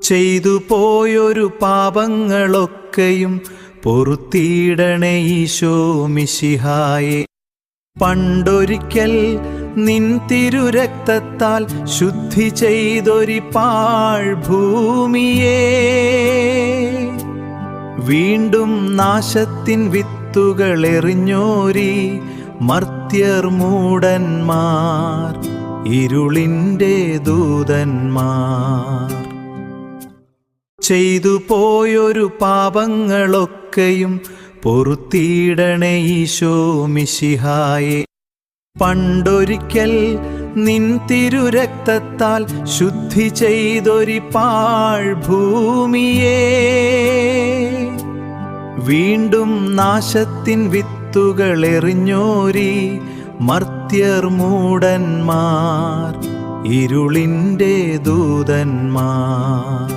ചെയ്തു പോയൊരു പാപങ്ങളൊക്കെയും പൊറുത്തിടണേ ഈശോ മിശിഹായെ. പണ്ടൊരിക്കൽ നിൻ തിരുരക്തത്താൽ ശുദ്ധി ചെയ്തൊരു പാഴ്ഭൂമിയെ വീണ്ടും നാശത്തിൻ വിത്തുകൾ എറിഞ്ഞോരി മർത്യർ മൂഢന്മാർ, ഇരുളിൻ്റെ ദൂതന്മാർ. ചെയ്തു പോയൊരു പാപങ്ങളൊക്കെയും പൊറുത്തിടണേ ഈശോ മിശിഹായെ. പണ്ടൊരിക്കൽ നിൻ തിരുരക്തത്താൽ ശുദ്ധി ചെയ്തൊരു പാഴ്ഭൂമിയെ വീണ്ടും നാശത്തിൻ വിത്തുകൾ എറിഞ്ഞോരി മർത്യർ മൂഢന്മാർ, ഇരുളിൻ്റെ ദൂതന്മാർ.